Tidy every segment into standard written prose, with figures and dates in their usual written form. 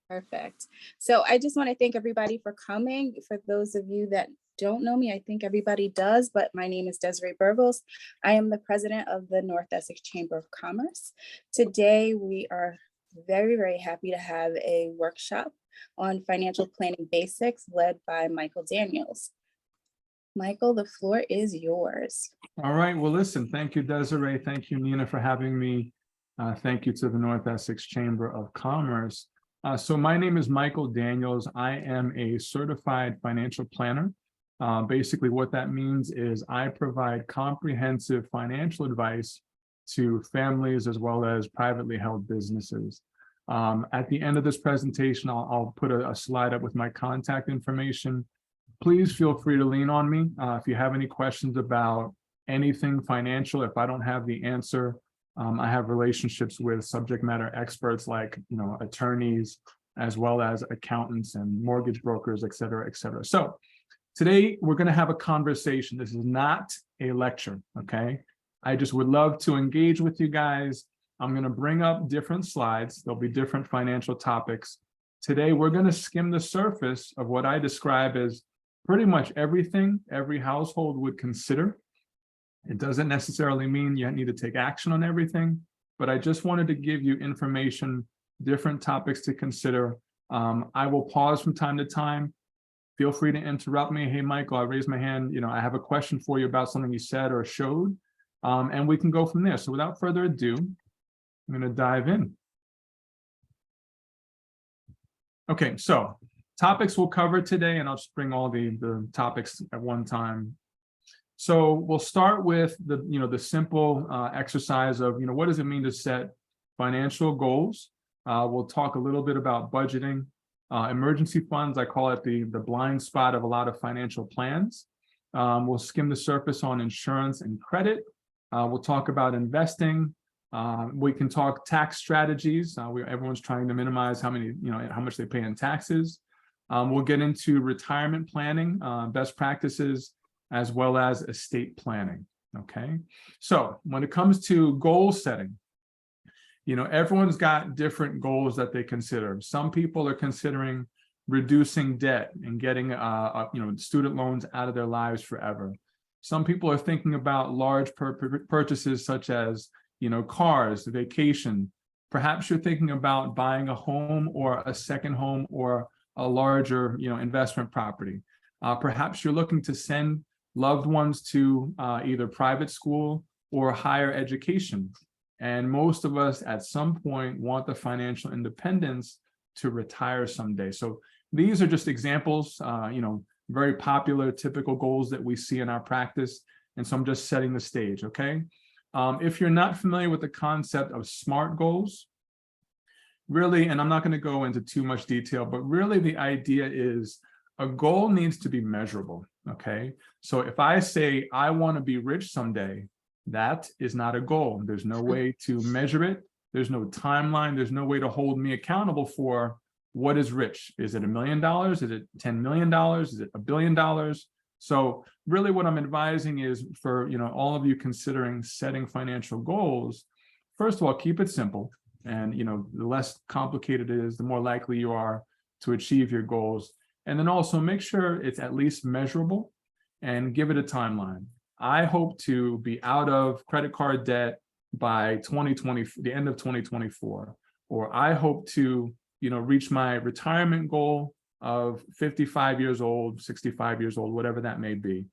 Perfect. So I just want to thank everybody for coming. For those of you that don't know me, I think everybody does, but my name is Desiree Burgos. I am the president of the North Essex Chamber of Commerce. Today, we are very, very happy to have a workshop on financial planning basics led by Michael Daniels. Michael, the floor is yours. All right. Well, listen, thank you, Desiree. Thank you, Nina, for having me. Thank you to the North Essex Chamber of Commerce. So my name is Michael Daniels. I am a certified financial planner. Basically, what that means is I provide comprehensive financial advice to families as well as privately held businesses. At the end of this presentation, I'll put a slide up with my contact information. Please feel free to lean on me. If you have any questions about anything financial, if I don't have the answer, I have relationships with subject matter experts like, attorneys, as well as accountants and mortgage brokers, et cetera, et cetera. So today we're going to have a conversation. This is not a lecture, okay? I just would love to engage with you guys. I'm going to bring up different slides. There'll be different financial topics. Today, we're going to skim the surface of what I describe as pretty much everything every household would consider. It doesn't necessarily mean you need to take action on everything, but I just wanted to give you information, different topics to consider. I will pause from time to time. Feel free to interrupt me. Hey, Michael, I raised my hand. I have a question for you about something you said or showed, and we can go from there. So without further ado, I'm going to dive in. Okay, so topics we'll cover today, and I'll just bring all the topics at one time. So we'll start with the simple exercise of what does it mean to set financial goals. We'll talk a little bit about budgeting, emergency funds. I call it the blind spot of a lot of financial plans. We'll skim the surface on insurance and credit. We'll talk about investing. We can talk tax strategies. Everyone's trying to minimize how much they pay in taxes. We'll get into retirement planning, best practices, as well as estate planning. Okay, so when it comes to goal setting, everyone's got different goals that they consider. Some people are considering reducing debt and getting student loans out of their lives forever. Some people are thinking about large purchases such as cars, vacation. Perhaps you're thinking about buying a home or a second home or a larger investment property. Perhaps you're looking to send loved ones to either private school or higher education. And most of us at some point want the financial independence to retire someday. So these are just examples, very popular, typical goals that we see in our practice. And so I'm just setting the stage, okay? If you're not familiar with the concept of SMART goals, really, and I'm not going to go into too much detail, but really the idea is a goal needs to be measurable, okay? So if I say I want to be rich someday, that is not a goal. There's no way to measure it. There's no timeline. There's no way to hold me accountable for what is rich. Is it $1 million? Is it $10 million? Is it $1 billion? So really what I'm advising is for all of you considering setting financial goals, first of all, keep it simple. And the less complicated it is, the more likely you are to achieve your goals. And then also make sure it's at least measurable and give it a timeline. I hope to be out of credit card debt by the end of 2024, or I hope to reach my retirement goal of 55 years old, 65 years old, whatever that may be.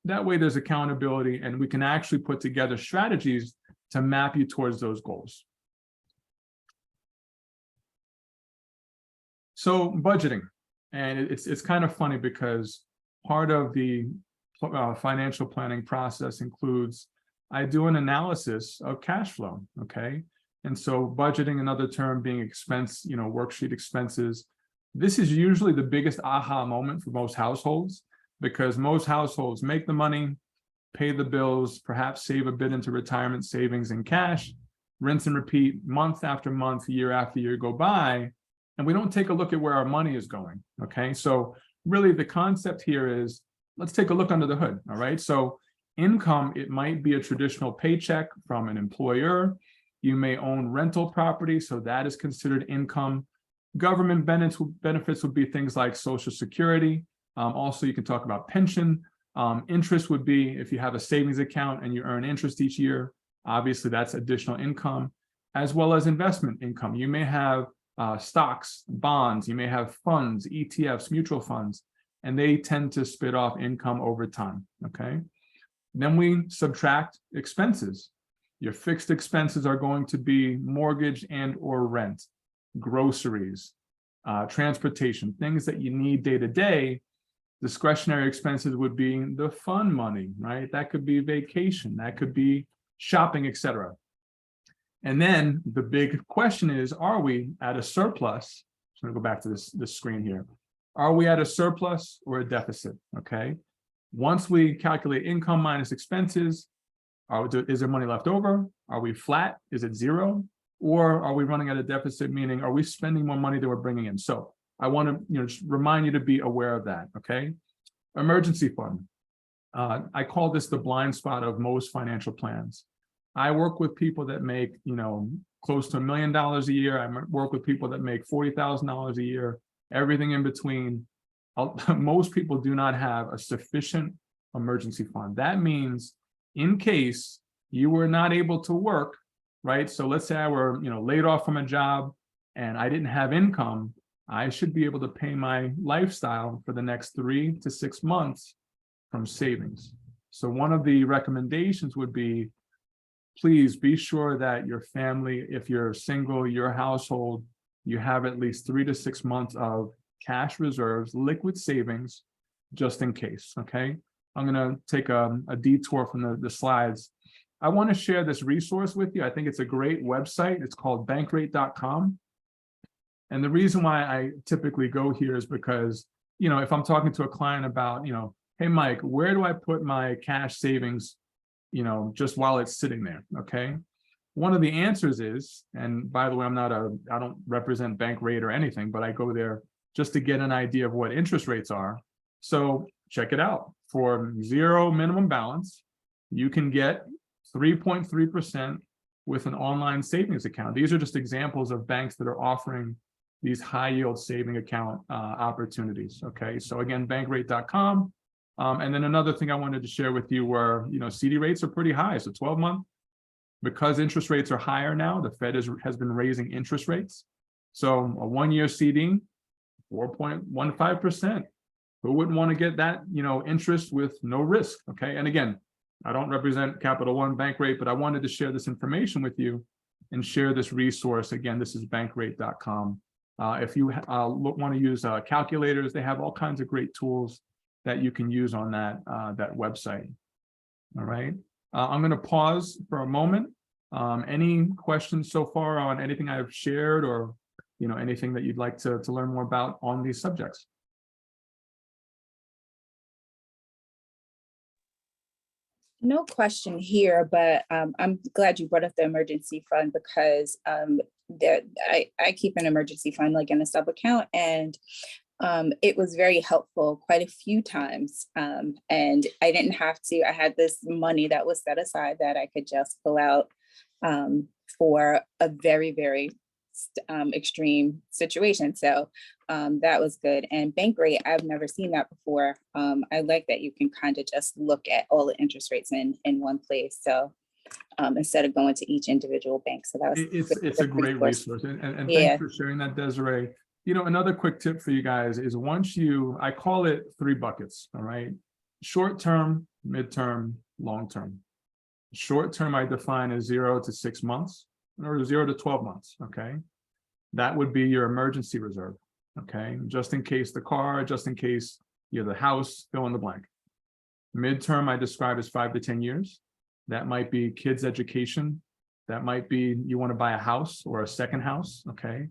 That way there's accountability and we can actually put together strategies to map you towards those goals. So budgeting, and it's kind of funny because part of the financial planning process includes I do an analysis of cash flow, okay? And so budgeting, another term being expense, worksheet expenses. This is usually the biggest aha moment for most households because most households make the money, pay the bills, perhaps save a bit into retirement savings and cash, rinse and repeat month after month, year after year go by, and we don't take a look at where our money is going, okay? So really the concept here is, let's take a look under the hood, all right? So income, it might be a traditional paycheck from an employer. You may own rental property, so that is considered income. Government benefits would be things like Social Security. Also, you can talk about pension. Interest would be if you have a savings account and you earn interest each year. Obviously, that's additional income, as well as investment income. You may have stocks, bonds, you may have funds, ETFs, mutual funds, and they tend to spit off income over time, okay? Then we subtract expenses. Your fixed expenses are going to be mortgage and or rent, groceries, transportation, things that you need day to day. Discretionary expenses would be the fun money, right? That could be vacation, that could be shopping, etc. And then the big question is, are we at a surplus? So I'm gonna go back to this screen here. Are we at a surplus or a deficit? Okay. Once we calculate income minus expenses, is there money left over? Are we flat? Is it zero? Or are we running at a deficit, meaning are we spending more money than we're bringing in? So I want to just remind you to be aware of that, okay? Emergency fund. I call this the blind spot of most financial plans. I work with people that make, close to $1 million a year. I work with people that make $40,000 a year, everything in between. Most people do not have a sufficient emergency fund. That means in case you were not able to work, right? So let's say I were, laid off from a job and I didn't have income, I should be able to pay my lifestyle for the next 3 to 6 months from savings. So one of the recommendations would be, please be sure that your family, if you're single, your household, you have at least 3 to 6 months of cash reserves, liquid savings, just in case, okay? I'm gonna take a detour from the slides. I wanna share this resource with you. I think it's a great website. It's called bankrate.com. And the reason why I typically go here is because, if I'm talking to a client about, hey, Mike, where do I put my cash savings, just while it's sitting there, okay? One of the answers is, and by the way, I don't represent Bankrate or anything, but I go there just to get an idea of what interest rates are. So check it out. For zero minimum balance, you can get 3.3% with an online savings account. These are just examples of banks that are offering these high yield saving account opportunities. Okay, so again, bankrate.com. And then another thing I wanted to share with you were, CD rates are pretty high. So 12-month, because interest rates are higher now, the Fed has been raising interest rates. So a 1-year CD, 4.15%. Who wouldn't want to get that, interest with no risk? Okay, and again, I don't represent Capital One Bankrate, but I wanted to share this information with you and share this resource. Again, this is bankrate.com. If you want to use calculators, they have all kinds of great tools that you can use on that website. All right, I'm going to pause for a moment. Any questions so far on anything I've shared, or anything that you'd like to learn more about on these subjects? No question here, but I'm glad you brought up the emergency fund, because I keep an emergency fund like in a sub account, and it was very helpful quite a few times. And I didn't have to, I had this money that was set aside that I could just pull out for a very, very extreme situation. So that was good. And Bankrate, I've never seen that before. I like that you can kind of just look at all the interest rates in one place. So instead of going to each individual bank. So that was it's a great resource. And thanks for sharing that, Desiree. Another quick tip for you guys is I call it 3 buckets, all right? Short term, midterm, long term. Short term I define as 0 to 6 months, or 0 to 12 months, okay? That would be your emergency reserve, okay? Just in case the car, just in case the house, fill in the blank. Midterm I describe as 5 to 10 years. That might be kids' education. That might be you want to buy a house or a second house, okay?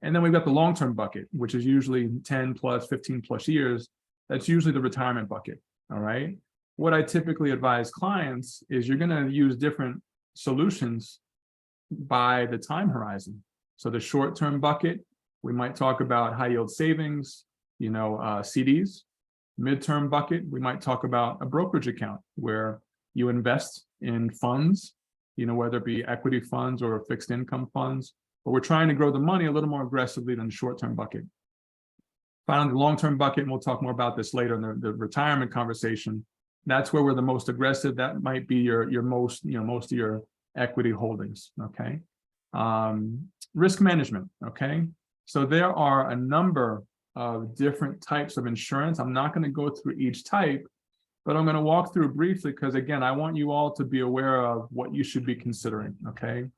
And then we've got the long-term bucket, which is usually 10 plus, 15 plus years. That's usually the retirement bucket, all right? What I typically advise clients is you're going to use different solutions by the time horizon. So the short-term bucket, we might talk about high yield savings, CDs. Midterm bucket, we might talk about a brokerage account where you invest in funds whether it be equity funds or fixed income funds, but we're trying to grow the money a little more aggressively than the short-term bucket. Finally, the long-term bucket, and we'll talk more about this later in the retirement conversation. That's where we're the most aggressive. That might be your most, most of your equity holdings. Okay. Risk management. Okay. So there are a number of different types of insurance. I'm not going to go through each type, but I'm going to walk through briefly because, again, I want you all to be aware of what you should be considering. Okay.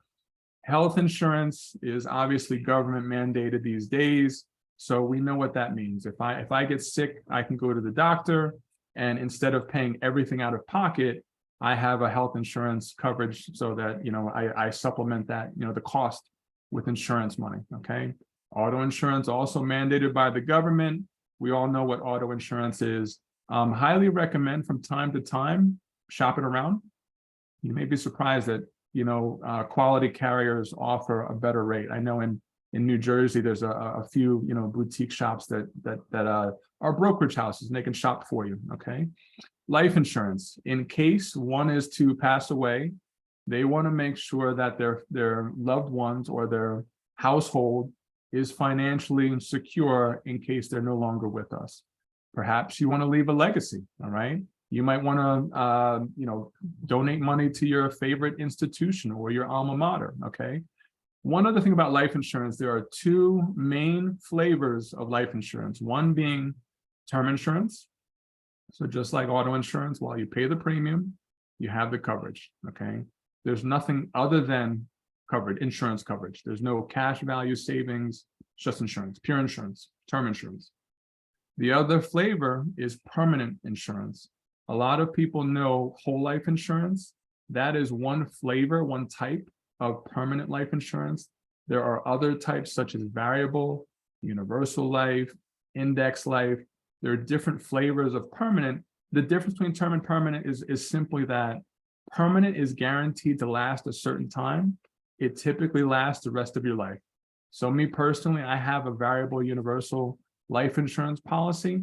Health insurance is obviously government mandated these days. So we know what that means. If I get sick, I can go to the doctor, and instead of paying everything out of pocket, I have a health insurance coverage so that, I supplement that, the cost with insurance money. Okay. Auto insurance also mandated by the government. We all know what auto insurance is. Highly recommend from time to time, shop it around. You may be surprised that, quality carriers offer a better rate. I know in New Jersey, there's a few, boutique shops that are brokerage houses, and they can shop for you. Okay. Life insurance, in case one is to pass away, they want to make sure that their loved ones or their household is financially secure in case they're no longer with us. Perhaps you want to leave a legacy. All right. You might want to, donate money to your favorite institution or your alma mater. Okay. One other thing about life insurance, there are two main flavors of life insurance, one being term insurance. So just like auto insurance, while you pay the premium, you have the coverage. Okay. There's nothing other than insurance coverage. There's no cash value savings, it's just insurance, pure insurance, term insurance. The other flavor is permanent insurance. A lot of people know whole life insurance. That is one flavor, one type of permanent life insurance. There are other types such as variable, universal life, index life. There are different flavors of permanent. The difference between term and permanent is simply that permanent is guaranteed to last a certain time. It typically lasts the rest of your life. So me personally, I have a variable universal life insurance policy.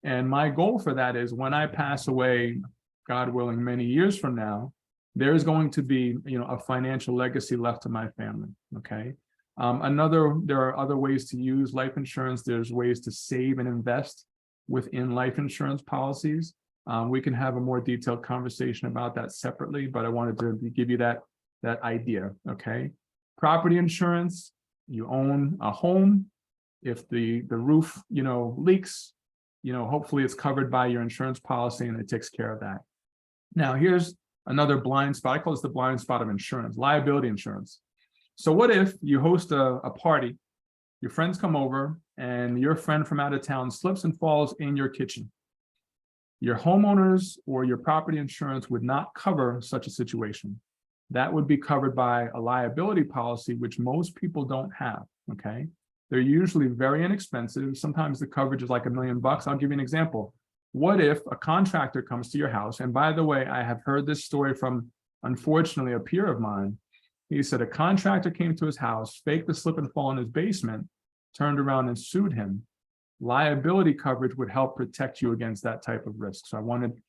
And my goal for that is when I pass away, God willing, many years from now, there's going to be, a financial legacy left to my family. Okay. There are other ways to use life insurance. There's ways to save and invest within life insurance policies. We can have a more detailed conversation about that separately, but I wanted to give you that idea. Okay. Property insurance, you own a home. If the roof, leaks, hopefully it's covered by your insurance policy and it takes care of that. Now, here's another blind spot. I call this the blind spot of insurance, liability insurance. So what if you host a party, your friends come over, and your friend from out of town slips and falls in your kitchen? Your homeowners or your property insurance would not cover such a situation. That would be covered by a liability policy, which most people don't have. Okay. They're usually very inexpensive. Sometimes the coverage is like $1 million. I'll give you an example. What if a contractor comes to your house? And by the way, I have heard this story from, unfortunately, a peer of mine. He said a contractor came to his house, faked the slip and fall in his basement, turned around and sued him. Liability coverage would help protect you against that type of risk. So I wanted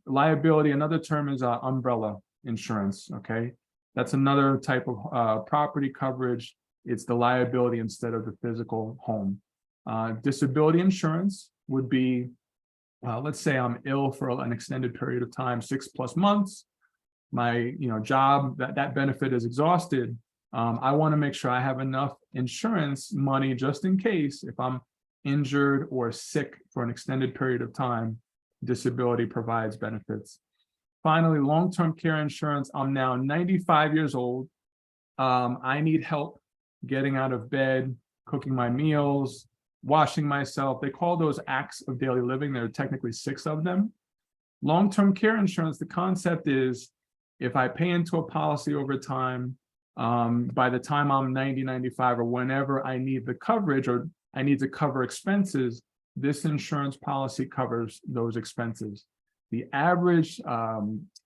liability. Another term is umbrella insurance. Okay. That's another type of property coverage. It's the liability instead of the physical home. Disability insurance would be, let's say I'm ill for an extended period of time, 6+ months. My job, that benefit is exhausted. I want to make sure I have enough insurance money just in case if I'm injured or sick for an extended period of time. Disability provides benefits. Finally, long-term care insurance. I'm now 95 years old. I need help getting out of bed, cooking my meals, washing myself. They call those acts of daily living. There are technically 6 of them. Long-term care insurance, the concept is if I pay into a policy over time, by the time I'm 90, 95, or whenever I need the coverage or I need to cover expenses, this insurance policy covers those expenses. The average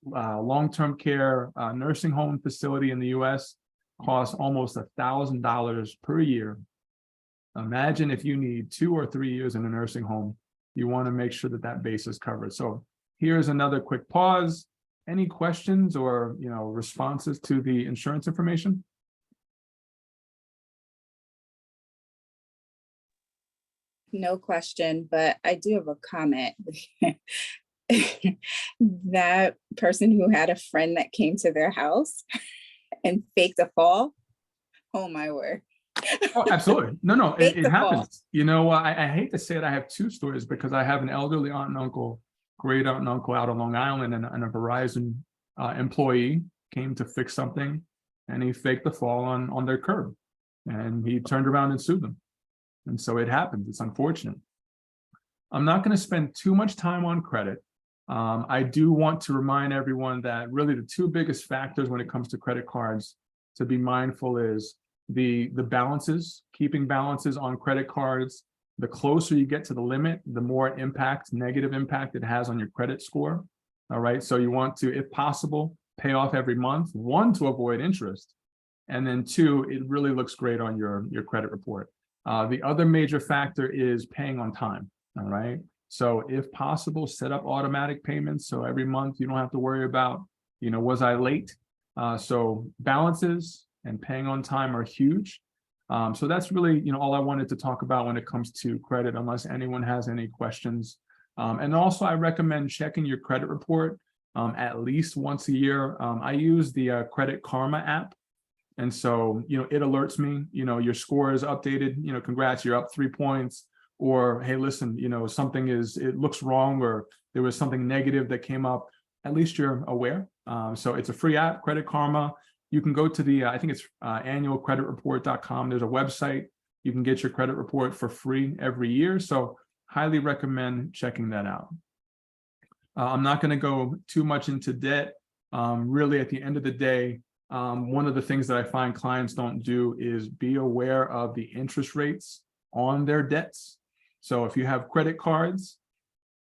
long-term care nursing home facility in the US costs almost $1,000 per year. Imagine if you need 2 or 3 years in a nursing home, you want to make sure that base is covered. So here's another quick pause. Any questions or, responses to the insurance information? No question, but I do have a comment. That person who had a friend that came to their house and faked a fall. Oh my word. Oh, absolutely. No, Faked it the fall. happens. I hate to say it. I have two stories because I have an elderly aunt and uncle, great aunt and uncle out on Long Island, and a Verizon employee came to fix something, and he faked the fall on their curb, and he turned around and sued them. And so it happens. It's unfortunate. I'm not going to spend too much time on credit. I do want to remind everyone that really the two biggest factors when it comes to credit cards to be mindful is the balances, keeping balances on credit cards. The closer you get to the limit, the more negative impact it has on your credit score. All right. So you want to, if possible, pay off every month, one, to avoid interest. And then two, it really looks great on your credit report. The other major factor is paying on time. All right. So if possible, set up automatic payments. So every month you don't have to worry about, was I late? So balances and paying on time are huge. So that's really, all I wanted to talk about when it comes to credit, unless anyone has any questions. And also I recommend checking your credit report at least once a year. I use the Credit Karma app. And so, it alerts me, your score is updated, congrats, you're up 3 points. Or, hey, listen, it looks wrong, or there was something negative that came up. At least you're aware. So it's a free app, Credit Karma. You can go to the, I think it's annualcreditreport.com. There's a website. You can get your credit report for free every year. So highly recommend checking that out. I'm not going to go too much into debt. Really, at the end of the day, one of the things that I find clients don't do is be aware of the interest rates on their debts. So if you have credit cards,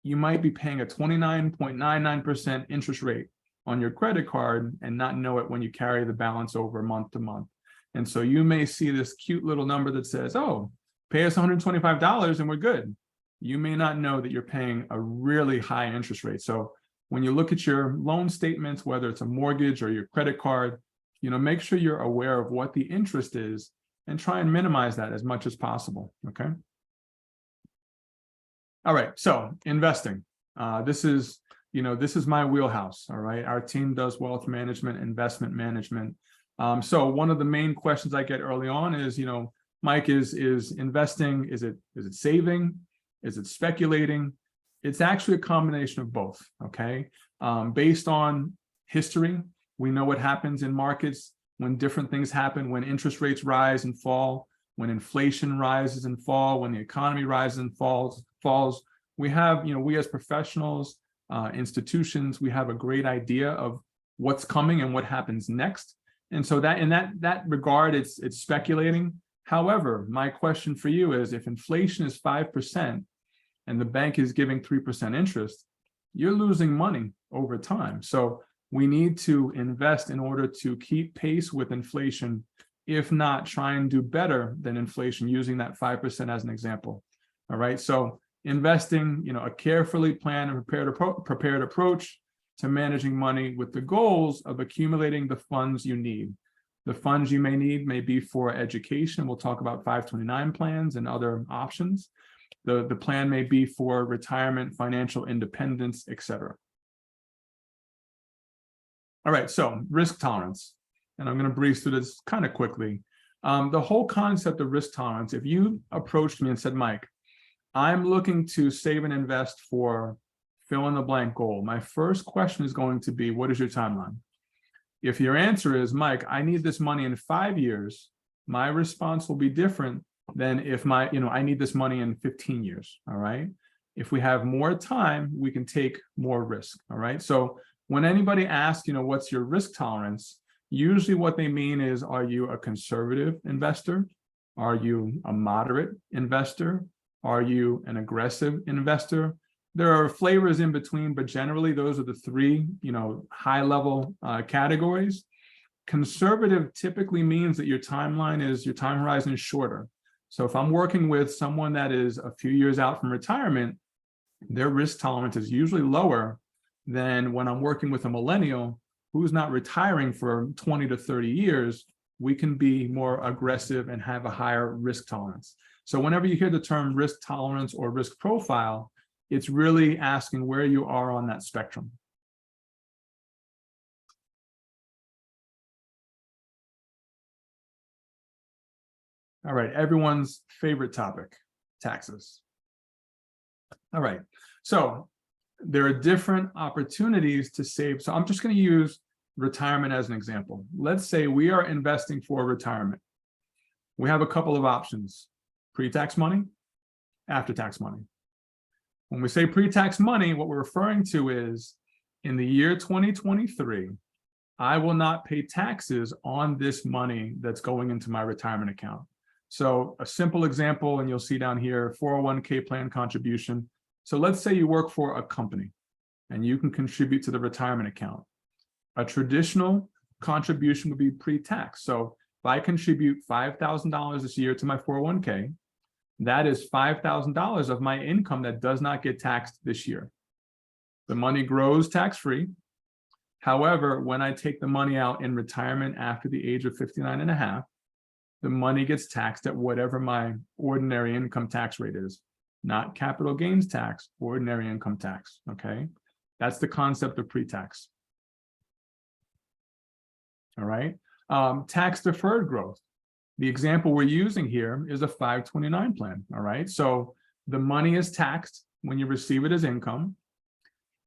you might be paying a 29.99% interest rate on your credit card and not know it when you carry the balance over month to month. And so you may see this cute little number that says, oh, pay us $125 and we're good. You may not know that you're paying a really high interest rate. So when you look at your loan statements, whether it's a mortgage or your credit card, make sure you're aware of what the interest is and try and minimize that as much as possible, okay? All right, so investing. This is my wheelhouse, all right? Our team does wealth management, investment management. So one of the main questions I get early on is, Mike, is investing, is it saving? Is it speculating? It's actually a combination of both, okay? Based on history, we know what happens in markets when different things happen, when interest rates rise and fall, when inflation rises and fall, when the economy rises and falls. We have, we as professionals, institutions, we have a great idea of what's coming and what happens next. And so that in that regard, it's speculating. However, my question for you is, if inflation is 5% and the bank is giving 3% interest, you're losing money over time. So we need to invest in order to keep pace with inflation, if not try and do better than inflation, using that 5% as an example. All right. So investing, a carefully planned and prepared approach to managing money with the goals of accumulating the funds you need. The funds you may need may be for education. We'll talk about 529 plans and other options. The plan may be for retirement, financial independence, etc. All right, so risk tolerance. And I'm going to breeze through this kind of quickly. The whole concept of risk tolerance, if you approached me and said, Mike, I'm looking to save and invest for fill in the blank goal, my first question is going to be, what is your timeline? If your answer is, Mike, I need this money in 5 years, my response will be different than if I need this money in 15 years, all right? If we have more time, we can take more risk, all right? So when anybody asks, what's your risk tolerance, usually what they mean is, are you a conservative investor? Are you a moderate investor? Are you an aggressive investor? There are flavors in between, but generally those are the three, high level categories. Conservative typically means that your time horizon is shorter. So if I'm working with someone that is a few years out from retirement, their risk tolerance is usually lower then when I'm working with a millennial who's not retiring for 20 to 30 years, we can be more aggressive and have a higher risk tolerance. So whenever you hear the term risk tolerance or risk profile, it's really asking where you are on that spectrum. All right, everyone's favorite topic, taxes. All right, so there are different opportunities to save. So I'm just going to use retirement as an example. Let's say we are investing for retirement. We have a couple of options: pre-tax money, after-tax money. When we say pre-tax money, what we're referring to is in the year 2023, I will not pay taxes on this money that's going into my retirement account. So a simple example, and you'll see down here, 401k plan contribution. So let's say you work for a company and you can contribute to the retirement account. A traditional contribution would be pre-tax. So if I contribute $5,000 this year to my 401k, that is $5,000 of my income that does not get taxed this year. The money grows tax-free. However, when I take the money out in retirement after the age of 59 and a half, the money gets taxed at whatever my ordinary income tax rate is, not capital gains tax, ordinary income tax, okay? That's the concept of pre-tax. All right, tax deferred growth. The example we're using here is a 529 plan, all right? So the money is taxed when you receive it as income.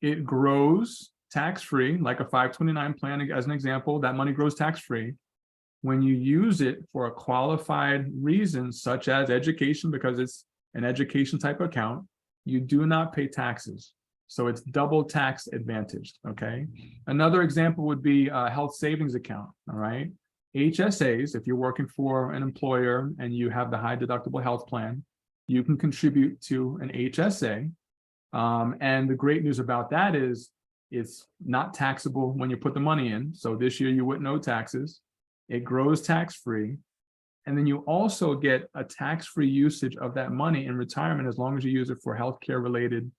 It grows tax-free, like a 529 plan, as an example, that money grows tax-free. When you use it for a qualified reason, such as education, because it's an education type account, you do not pay taxes. So it's double tax advantaged, okay? Another example would be a health savings account, all right? HSAs, if you're working for an employer and you have the high deductible health plan, you can contribute to an HSA. And the great news about that is it's not taxable when you put the money in. So this year you wouldn't owe taxes. It grows tax-free. And then you also get a tax-free usage of that money in retirement as long as you use it for healthcare related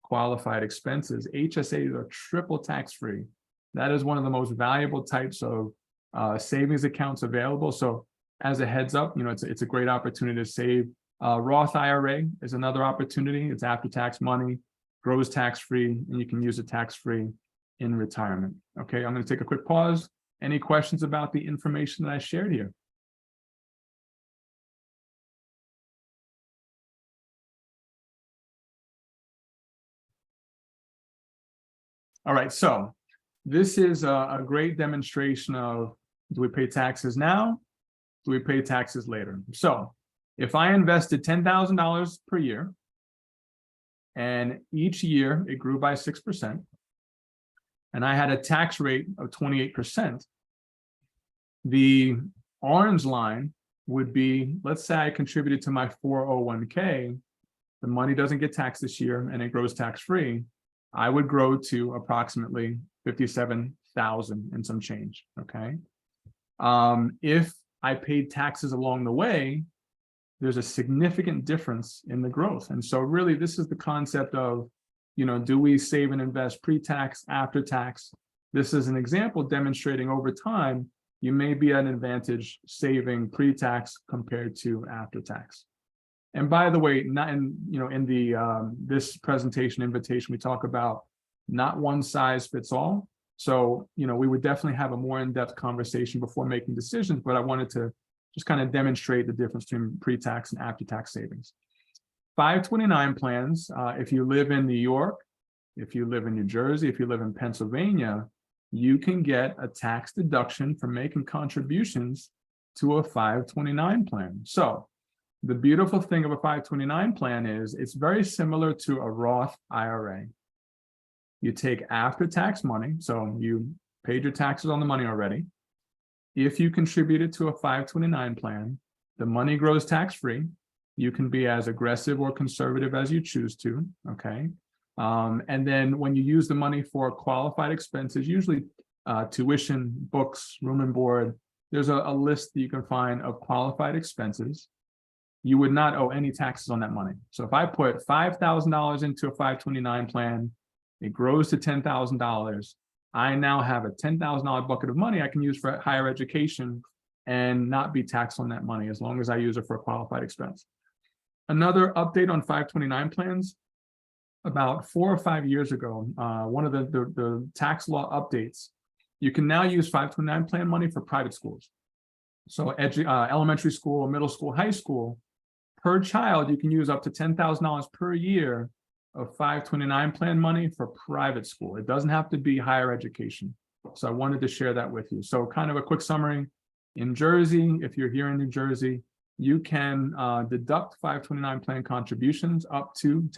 qualified expenses. HSAs are triple tax-free. That is one of the most valuable types of savings accounts available. So as a heads up, you know, it's a great opportunity to save. Roth IRA is another opportunity. It's after-tax money, grows tax-free, and you can use it tax-free in retirement. Okay, I'm going to take a quick pause. Any questions about the information that I shared here? All right, so this is a great demonstration of, do we pay taxes now? Do we pay taxes later? So if I invested $10,000 per year, and each year it grew by 6%, and I had a tax rate of 28%, the orange line would be, let's say I contributed to my 401k, the money doesn't get taxed this year and it grows tax-free, I would grow to approximately 57,000 and some change, okay? If I paid taxes along the way, there's a significant difference in the growth. And so really this is the concept of, you know, do we save and invest pre-tax, after tax? This is an example demonstrating over time, you may be at an advantage saving pre-tax compared to after tax. And by the way, not in, you know, in the this presentation invitation, we talk about not one size fits all. So, you know, we would definitely have a more in-depth conversation before making decisions, but I wanted to just kind of demonstrate the difference between pre-tax and after-tax savings. 529 plans, if you live in New York, if you live in New Jersey, if you live in Pennsylvania, you can get a tax deduction for making contributions to a 529 plan. So the beautiful thing of a 529 plan is it's very similar to a Roth IRA. You take after-tax money, so you paid your taxes on the money already. If you contributed to a 529 plan, the money grows tax-free. You can be as aggressive or conservative as you choose to, okay? And then when you use the money for qualified expenses, usually tuition, books, room and board, there's a list that you can find of qualified expenses. You would not owe any taxes on that money. So if I put $5,000 into a 529 plan, it grows to $10,000. I now have a $10,000 bucket of money I can use for higher education and not be taxed on that money as long as I use it for a qualified expense. Another update on 529 plans. About 4 or 5 years ago, one of the tax law updates, you can now use 529 plan money for private schools. So elementary school, middle school, high school, per child, you can use up to $10,000 per year of 529 plan money for private school. It doesn't have to be higher education. So I wanted to share that with you. So kind of a quick summary. In Jersey, if you're here in New Jersey, you can deduct 529 plan contributions up to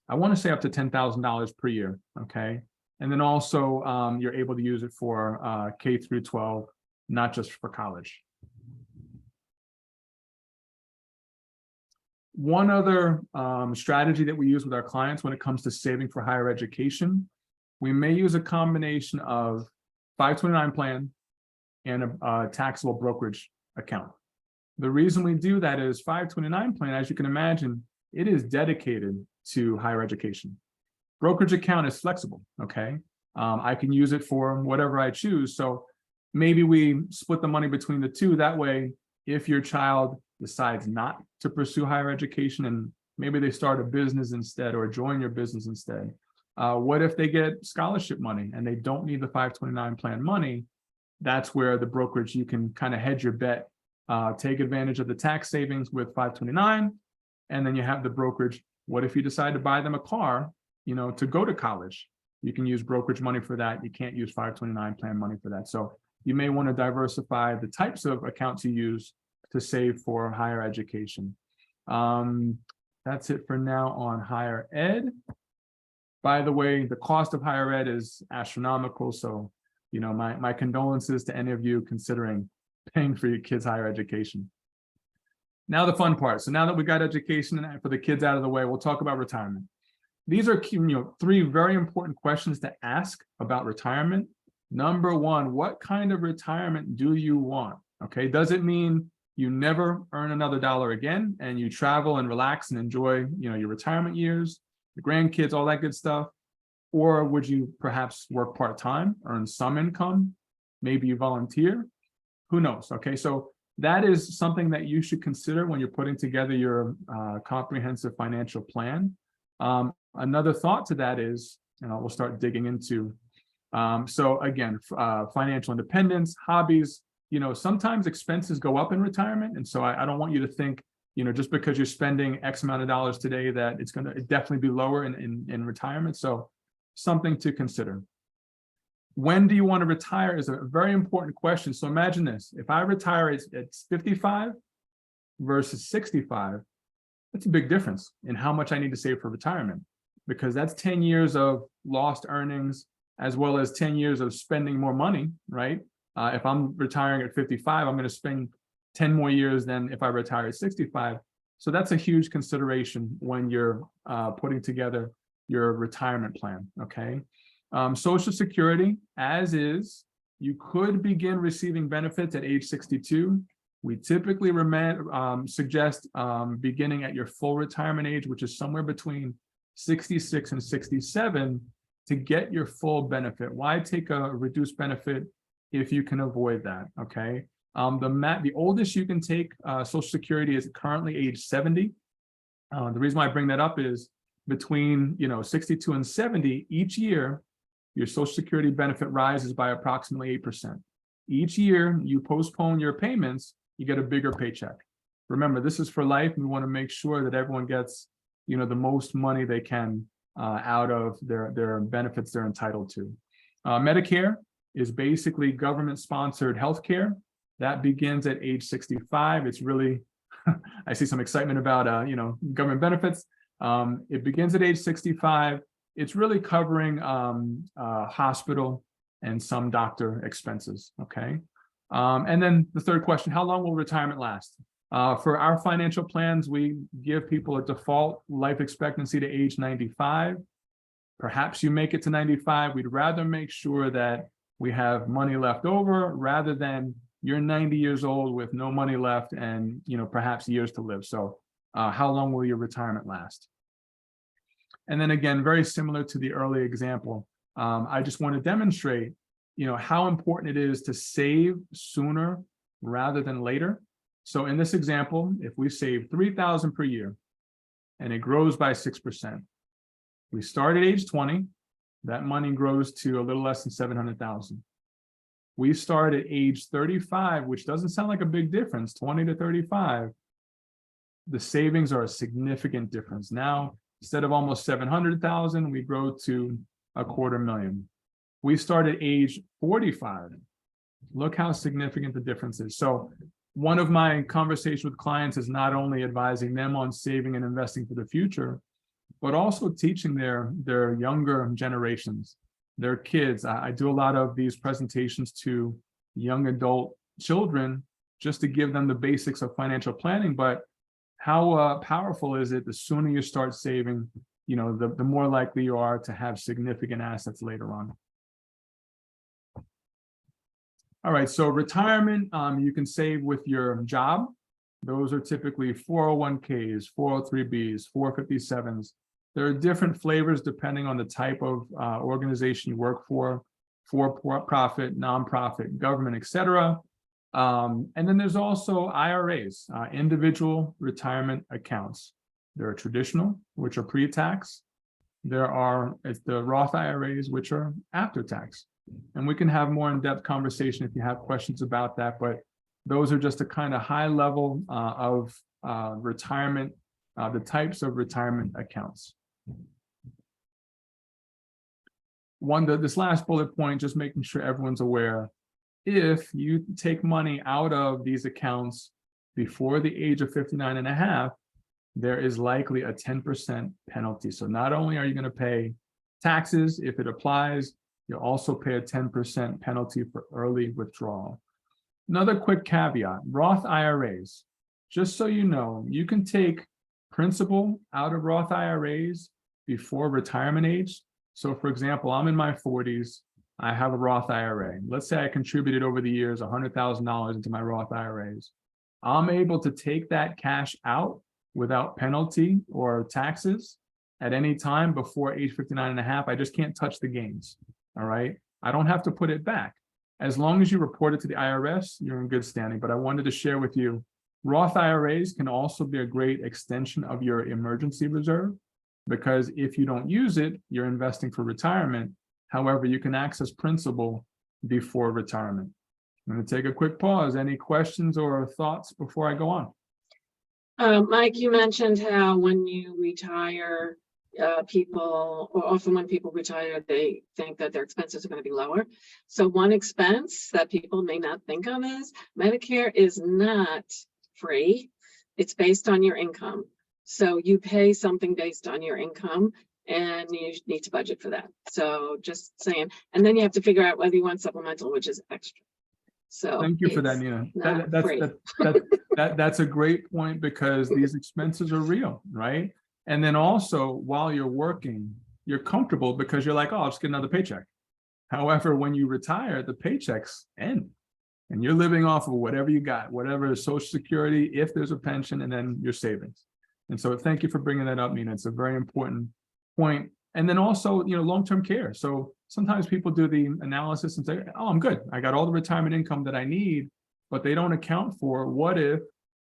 I want to say up to $10,000 per year, okay? And then also you're able to use it for K through 12, not just for college. One other strategy that we use with our clients when it comes to saving for higher education, we may use a combination of 529 plan and a taxable brokerage account. The reason we do that is 529 plan, as you can imagine, it is dedicated to higher education. Brokerage account is flexible, okay? I can use it for whatever I choose. So maybe we split the money between the two. That way, if your child decides not to pursue higher education and maybe they start a business instead or join your business instead, what if they get scholarship money and they don't need the 529 plan money? That's where the brokerage, you can kind of hedge your bet, take advantage of the tax savings with 529, and then you have the brokerage. What if you decide to buy them a car, you know, to go to college? You can use brokerage money for that. You can't use 529 plan money for that. So you may want to diversify the types of accounts you use to save for higher education. That's it for now on higher ed. By the way, the cost of higher ed is astronomical. So, you know, my condolences to any of you considering paying for your kids' higher education. Now the fun part. So now that we got education and for the kids out of the way, we'll talk about retirement. These are, you know, 3 very important questions to ask about retirement. Number 1, what kind of retirement do you want? Okay, does it mean you never earn another dollar again and you travel and relax and enjoy, you know, your retirement years, your grandkids, all that good stuff? Or would you perhaps work part-time, earn some income? Maybe you volunteer? Who knows? Okay, so that is something that you should consider when you're putting together your comprehensive financial plan. Another thought to that is, and we'll start digging into, so again, financial independence, hobbies, you know, sometimes expenses go up in retirement. And so I don't want you to think, you know, just because you're spending X amount of dollars today, that it's going to definitely be lower in retirement. So something to consider. When do you want to retire is a very important question. So imagine this, if I retire at 55 versus 65, that's a big difference in how much I need to save for retirement, because that's 10 years of lost earnings, as well as 10 years of spending more money, right? If I'm retiring at 55, I'm going to spend 10 more years than if I retire at 65. So that's a huge consideration when you're putting together your retirement plan, okay? Social Security, as is, you could begin receiving benefits at age 62. We typically suggest beginning at your full retirement age, which is somewhere between 66 and 67, to get your full benefit. Why take a reduced benefit if you can avoid that, okay? The oldest you can take Social Security is currently age 70. The reason why I bring that up is between 62 and 70, each year, your Social Security benefit rises by approximately 8%. Each year you postpone your payments, you get a bigger paycheck. Remember, this is for life. We want to make sure that everyone gets, the most money they can out of their benefits they're entitled to. Medicare is basically government-sponsored healthcare. That begins at age 65. It's really, I see some excitement about, government benefits. It begins at age 65. It's really covering hospital and some doctor expenses, okay? And then the third question, how long will retirement last? For our financial plans, we give people a default life expectancy to age 95. Perhaps you make it to 95. We'd rather make sure that we have money left over rather than you're 90 years old with no money left and, perhaps years to live. So how long will your retirement last? And then again, very similar to the early example, I just want to demonstrate, how important it is to save sooner rather than later. So in this example, if we save $3,000 per year and it grows by 6%, we start at age 20, that money grows to a little less than 700,000. We start at age 35, which doesn't sound like a big difference, 20 to 35. The savings are a significant difference. Now, instead of almost 700,000, we grow to $250,000. We start at age 45. Look how significant the difference is. So one of my conversations with clients is not only advising them on saving and investing for the future, but also teaching their younger generations, their kids. I do a lot of these presentations to young adult children just to give them the basics of financial planning. But how powerful is it? The sooner you start saving, the more likely you are to have significant assets later on. All right, so retirement, you can save with your job. Those are typically 401ks, 403bs, 457s. There are different flavors depending on the type of organization you work for-profit, nonprofit, government, etc. And then there's also IRAs, individual retirement accounts. There are traditional, which are pre-tax. There are the Roth IRAs, which are after tax. And we can have more in-depth conversation if you have questions about that, but those are just a kind of high level of retirement, the types of retirement accounts. This last bullet point, just making sure everyone's aware, if you take money out of these accounts before the age of 59 and a half, there is likely a 10% penalty. So not only are you going to pay taxes if it applies, you'll also pay a 10% penalty for early withdrawal. Another quick caveat, Roth IRAs, just so you know, you can take principal out of Roth IRAs before retirement age. So for example, I'm in my 40s, I have a Roth IRA. Let's say I contributed over the years $100,000 into my Roth IRAs. I'm able to take that cash out without penalty or taxes at any time before age 59 and a half. I just can't touch the gains. All right. I don't have to put it back. As long as you report it to the IRS, you're in good standing. But I wanted to share with you, Roth IRAs can also be a great extension of your emergency reserve, because if you don't use it, you're investing for retirement. However, you can access principal before retirement. I'm going to take a quick pause. Any questions or thoughts before I go on? Mike, you mentioned how when you retire, people, or often when people retire, they think that their expenses are going to be lower. So one expense that people may not think of is Medicare is not free. It's based on your income. So you pay something based on your income, and you need to budget for that. So just saying, and then you have to figure out whether you want supplemental, which is extra. So thank you for that, Nina. That's a great point, because these expenses are real, right? And then also, while you're working, you're comfortable because you're like, oh, I'll just get another paycheck. However, when you retire, the paychecks end and you're living off of whatever you got, whatever is Social Security, if there's a pension, and then your savings. And so thank you for bringing that up, Nina. It's a very important point. And then also, long-term care. So sometimes people do the analysis and say, oh, I'm good. I got all the retirement income that I need, but they don't account for what if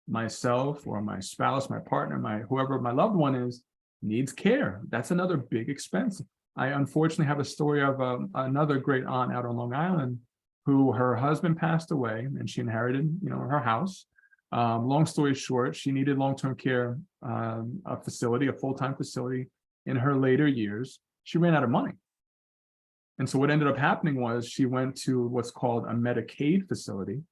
myself or my spouse, my partner, whoever my loved one is, needs care. That's another big expense. I unfortunately have a story of another great aunt out on Long Island who her husband passed away and she inherited, her house. Long story short, she needed long-term care, a facility, a full-time facility in her later years. She ran out of money. And so what ended up happening was she went to what's called a Medicaid facility,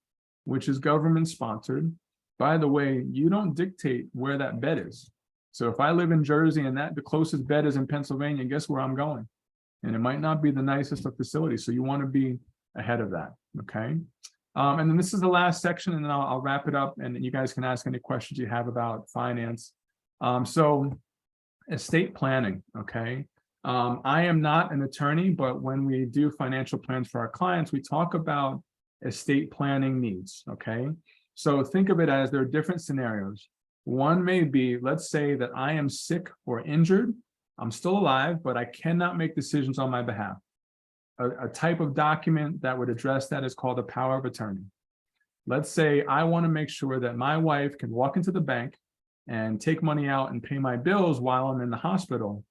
which is government sponsored. By the way, you don't dictate where that bed is. So if I live in Jersey and the closest bed is in Pennsylvania, guess where I'm going? And it might not be the nicest of facilities. So you want to be ahead of that. Okay. And then this is the last section, and then I'll wrap it up, and you guys can ask any questions you have about finance. So estate planning. Okay. I am not an attorney, but when we do financial plans for our clients, we talk about estate planning needs. Okay. So think of it as there are different scenarios. One may be, let's say that I am sick or injured I'm still alive, but I cannot make decisions on my behalf. A type of document that would address that is called a power of attorney. Let's say I want to make sure that my wife can walk into the bank and take money out and pay my bills while I'm in the hospital.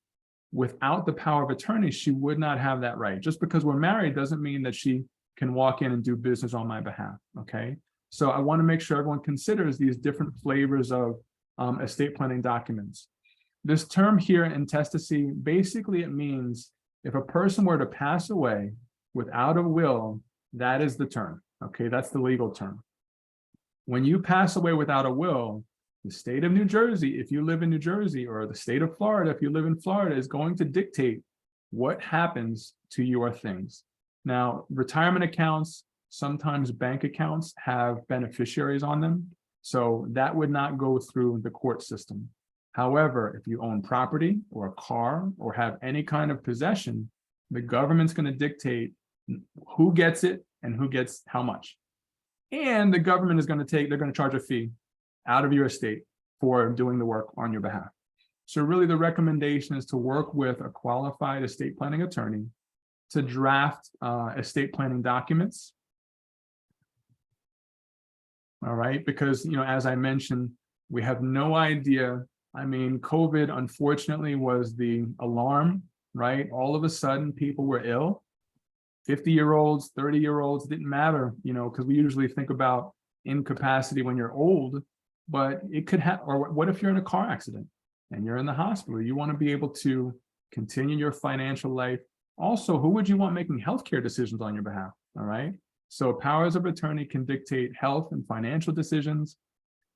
Without the power of attorney, she would not have that right. Just because we're married doesn't mean that she can walk in and do business on my behalf, okay? So I want to make sure everyone considers these different flavors of estate planning documents. This term here, intestacy, basically it means if a person were to pass away without a will, that is the term, okay? That's the legal term. When you pass away without a will, the state of New Jersey, if you live in New Jersey, or the state of Florida, if you live in Florida, is going to dictate what happens to your things. Now, retirement accounts, sometimes bank accounts have beneficiaries on them, so that would not go through the court system. However, if you own property or a car or have any kind of possession, the government's going to dictate who gets it and who gets how much. And the government is going to they're going to charge a fee out of your estate for doing the work on your behalf. So really the recommendation is to work with a qualified estate planning attorney to draft estate planning documents. All right, because, you know, as I mentioned, we have no idea. I mean, COVID, unfortunately, was the alarm, right? All of a sudden, people were ill. 50-year-olds, 30-year-olds, didn't matter, you know, because we usually think about incapacity when you're old, but it could have, or what if you're in a car accident and you're in the hospital? You want to be able to continue your financial life. Also, who would you want making healthcare decisions on your behalf? All right. So powers of attorney can dictate health and financial decisions.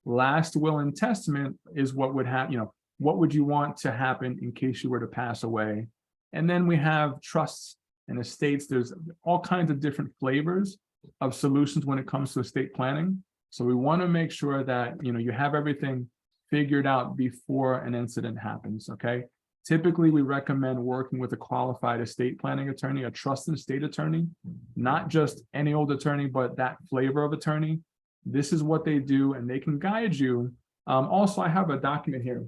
Last will and testament is what would happen, you know, what would you want to happen in case you were to pass away? And then we have trusts and estates. There's all kinds of different flavors of solutions when it comes to estate planning. So we want to make sure that, you know, you have everything figured out before an incident happens, okay? Typically, we recommend working with a qualified estate planning attorney, a trusted estate attorney, not just any old attorney, but that flavor of attorney. This is what they do, and they can guide you. Also, I have a document here.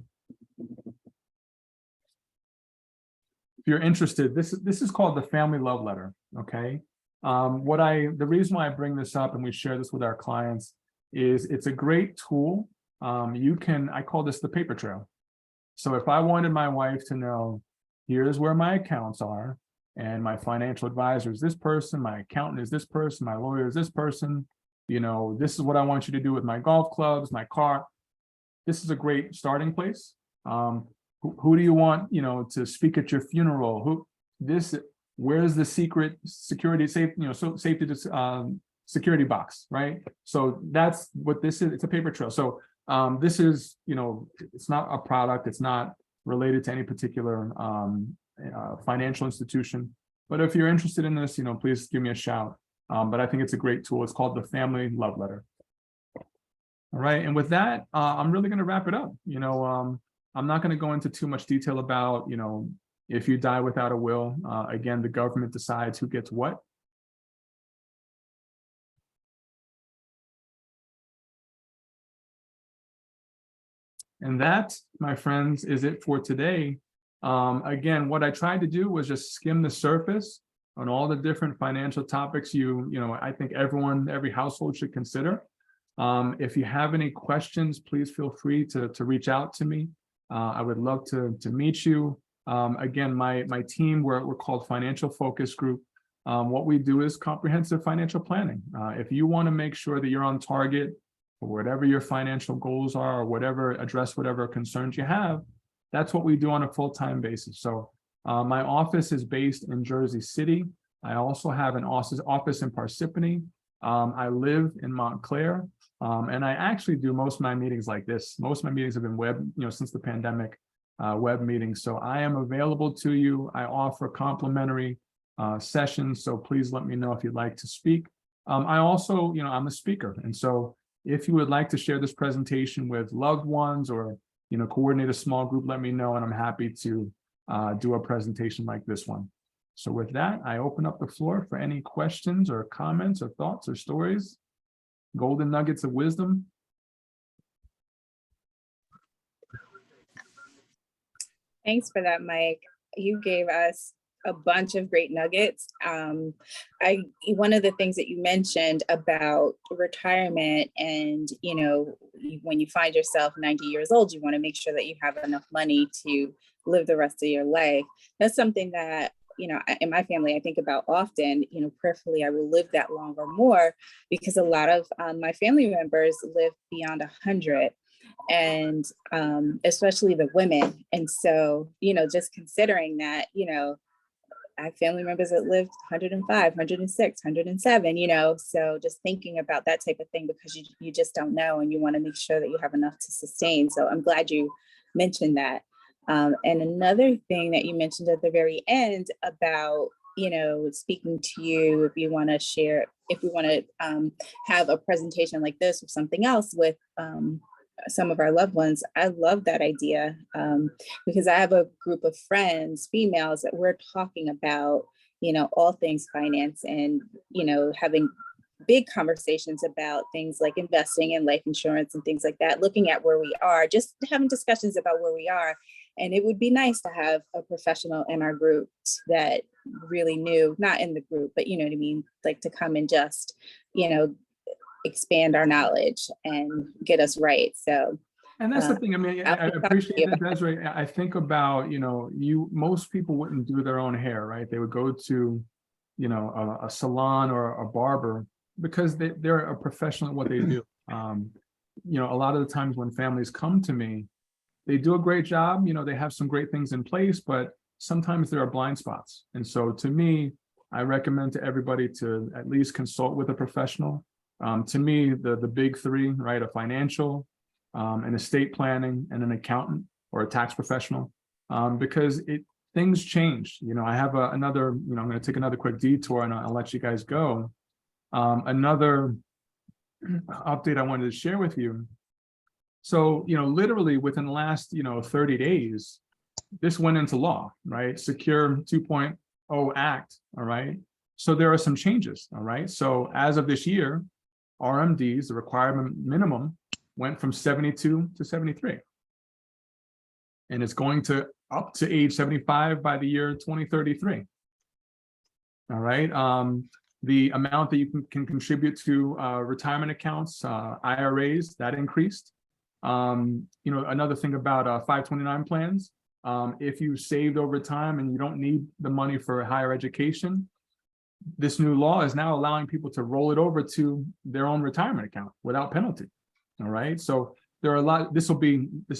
If you're interested, this is called the family love letter, okay? The reason why I bring this up and we share this with our clients is it's a great tool. I call this the paper trail. So if I wanted my wife to know, here's where my accounts are, and my financial advisor is this person, my accountant is this person, my lawyer is this person, you know, this is what I want you to do with my golf clubs, my car. This is a great starting place. Who do you want, you know, to speak at your funeral? Where's the secret security, security box, right? So that's what this is. It's a paper trail. So this is, you know, it's not a product. It's not related to any particular financial institution. But if you're interested in this, you know, please give me a shout. But I think it's a great tool. It's called the Family Love Letter. All right. And with that, I'm really going to wrap it up. You know, I'm not going to go into too much detail about, you know, if you die without a will. Again, the government decides who gets what. And that, my friends, is it for today. Again, what I tried to do was just skim the surface on all the different financial topics I think every household should consider. If you have any questions, please feel free to reach out to me. I would love to meet you. Again, my team, we're called Financial Focus Group. What we do is comprehensive financial planning. If you want to make sure that you're on target for whatever your financial goals are, or address whatever concerns you have, that's what we do on a full-time basis. So my office is based in Jersey City. I also have an office in Parsippany. I live in Montclair, and I actually do most of my meetings like this. Most of my meetings have been web, since the pandemic, web meetings. So I am available to you. I offer complimentary sessions. So please let me know if you'd like to speak. I also, I'm a speaker. And so if you would like to share this presentation with loved ones or, coordinate a small group, let me know. And I'm happy to do a presentation like this one. So with that, I open up the floor for any questions or comments or thoughts or stories, golden nuggets of wisdom. Thanks for that, Mike. You gave us a bunch of great nuggets. One of the things that you mentioned about retirement and, when you find yourself 90 years old, you want to make sure that you have enough money to live the rest of your life. That's something that, in my family, I think about often. Prayerfully, I will live that long or more, because a lot of my family members live beyond 100. And especially the women. And so, just considering that, I have family members that lived 105, 106, 107, so just thinking about that type of thing, because you just don't know, and you want to make sure that you have enough to sustain. So I'm glad you mentioned that. And another thing that you mentioned at the very end about, speaking to you, if you want to share, if we want to have a presentation like this or something else with some of our loved ones. I love that idea, because I have a group of friends, females, that we're talking about, all things finance, and, having big conversations about things like investing in life insurance and things like that, looking at where we are, just having discussions about where we are. And it would be nice to have a professional in our group that really knew, not in the group, but you know what I mean, like to come and just, expand our knowledge and get us right. So, and that's the thing. I mean, I appreciate that, Desiree. I think about, most people wouldn't do their own hair, right? They would go to, a salon or a barber, because they're a professional at what they do. A lot of the times when families come to me, they do a great job. They have some great things in place, but sometimes there are blind spots. And so to me, I recommend to everybody to at least consult with a professional. To me, the big three, right? A financial, an estate planning, and an accountant or a tax professional, because things change. I have another, I'm going to take another quick detour, and I'll let you guys go. Another update I wanted to share with you. So, literally within the last, 30 days, this went into law, right? Secure 2.0 Act, all right? So there are some changes, all right? So as of this year, RMDs, the requirement minimum, went from 72 to 73. And it's going to up to age 75 by the year 2033. All right. The amount that you can contribute to retirement accounts, IRAs, that increased. Another thing about 529 plans, if you saved over time and you don't need the money for higher education, this new law is now allowing people to roll it over to their own retirement account without penalty. All right. So there are a lot, this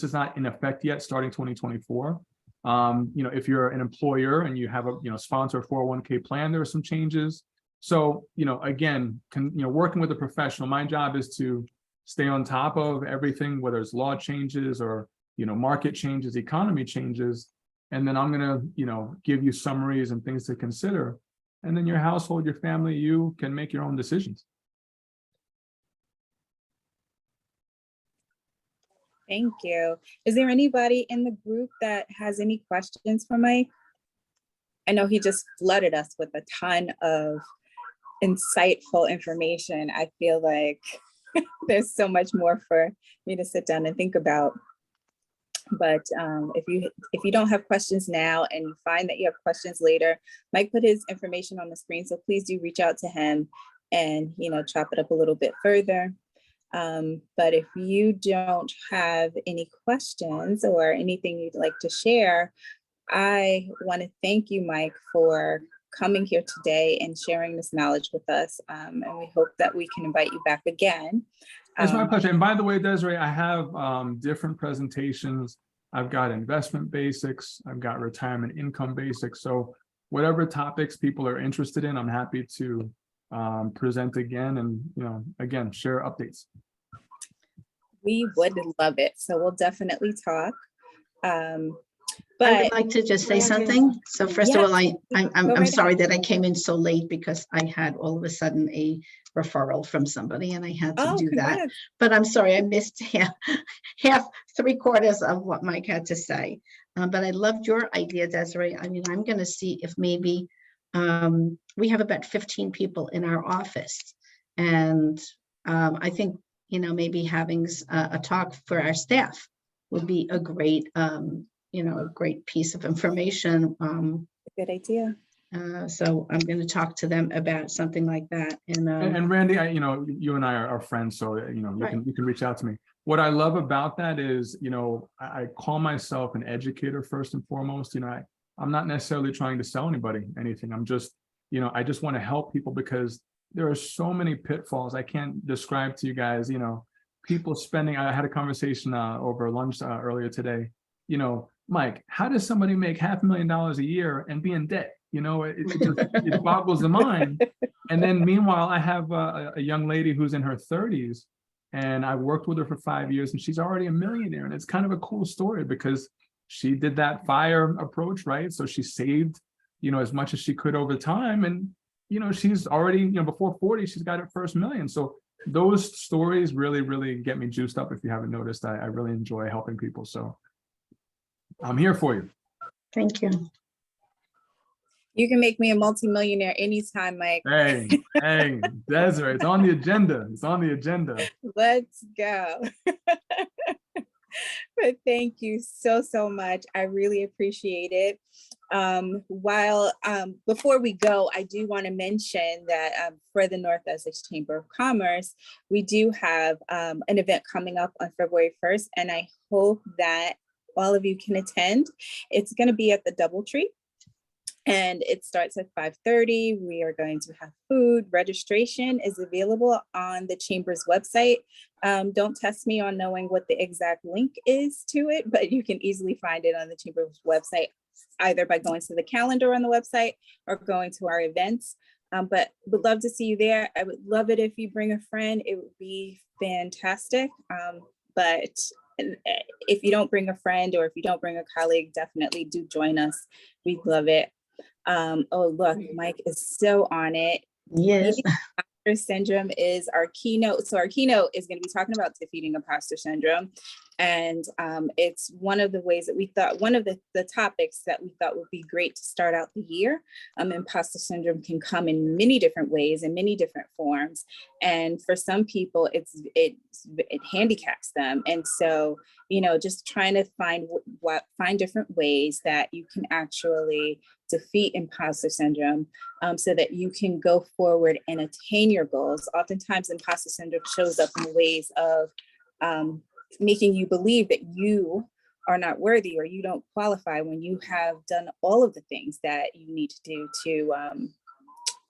is not in effect yet, starting 2024. If you're an employer and you have a, sponsor 401k plan, there are some changes. So, again, working with a professional, my job is to stay on top of everything, whether it's law changes or, market changes, economy changes. And then I'm going to, give you summaries and things to consider. And then your household, your family, you can make your own decisions. Thank you. Is there anybody in the group that has any questions for Mike? I know he just flooded us with a ton of insightful information. I feel like there's so much more for me to sit down and think about. But if you don't have questions now and you find that you have questions later, Mike put his information on the screen, so please do reach out to him and chop it up a little bit further. But if you don't have any questions or anything you'd like to share, I want to thank you, Mike, for coming here today and sharing this knowledge with us. And we hope that we can invite you back again. It's my pleasure. And by the way, Desiree, I have different presentations. I've got investment basics. I've got retirement income basics. So whatever topics people are interested in, I'm happy to present again and, again, share updates. We would love it. So we'll definitely talk. But I would like to just say something. So first of all, I'm sorry that I came in so late because I had all of a sudden a referral from somebody and I had to do that. But I'm sorry, I missed half, 3/4 of what Mike had to say. But I loved your idea, Desiree. I mean, I'm going to see if maybe we have about 15 people in our office. And I think, maybe having a talk for our staff would be a great a great piece of information. Good idea. So I'm going to talk to them about something like that. And Randy, you and I are friends, so Right. you can reach out to me. What I love about that is, I call myself an educator first and foremost. I'm not necessarily trying to sell anybody anything. I'm just, I just want to help people because there are so many pitfalls. I can't describe to you guys, people spending. I had a conversation over lunch earlier today. Mike, how does somebody make $500,000 a year and be in debt? It boggles the mind. And then meanwhile, I have a young lady who's in her 30s, and I worked with her for 5 years, and she's already a millionaire. And it's kind of a cool story because she did that FIRE approach, right? So she saved, as much as she could over time. And, she's already, before 40, she's got her first million. So those stories really, really get me juiced up. If you haven't noticed, I really enjoy helping people. So I'm here for you. Thank you. You can make me a multimillionaire anytime, Mike. Hey, Desiree, it's on the agenda. It's on the agenda. Let's go. But thank you so much. I really appreciate it. Before we go, I do want to mention that for the North Essex Chamber of Commerce, we do have an event coming up on February 1st, and I hope that all of you can attend. It's going to be at the DoubleTree. And it starts at 5:30. We are going to have food. Registration is available on the Chamber's website. Don't test me on knowing what the exact link is to it, but you can easily find it on the Chamber's website, either by going to the calendar on the website or going to our events. But would love to see you there. I would love it if you bring a friend. It would be fantastic. But if you don't bring a friend or if you don't bring a colleague, definitely do join us. We'd love it. Oh, look, Mike is so on it. Yes. Imposter syndrome is our keynote. So our keynote is going to be talking about defeating imposter syndrome. And it's one of the ways that we thought, one of the topics that we thought would be great to start out the year. Imposter syndrome can come in many different ways, in many different forms. And for some people, it handicaps them. And so, just trying to find different ways that you can actually defeat imposter syndrome so that you can go forward and attain your goals. Oftentimes, imposter syndrome shows up in ways of making you believe that you are not worthy or you don't qualify when you have done all of the things that you need to do to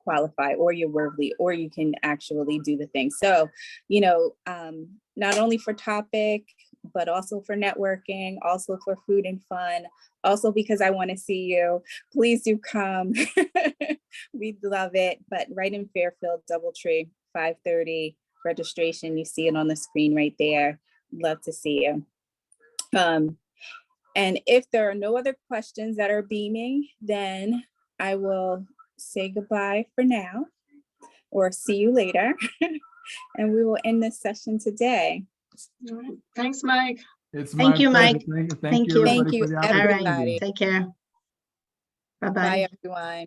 qualify, or you're worthy, or you can actually do the thing. So, not only for topic, but also for networking, also for food and fun, also because I want to see you. Please do come. We'd love it. But right in Fairfield, DoubleTree, 5:30 registration. You see it on the screen right there. Love to see you. And if there are no other questions that are beaming, then I will say goodbye for now, or see you later. And we will end this session today. All right. Thanks, Mike. It's Thank you, pleasure. Mike. Thank you, Thank everybody, you, for the everybody. opportunity. Take care. Bye-bye. Bye, everyone.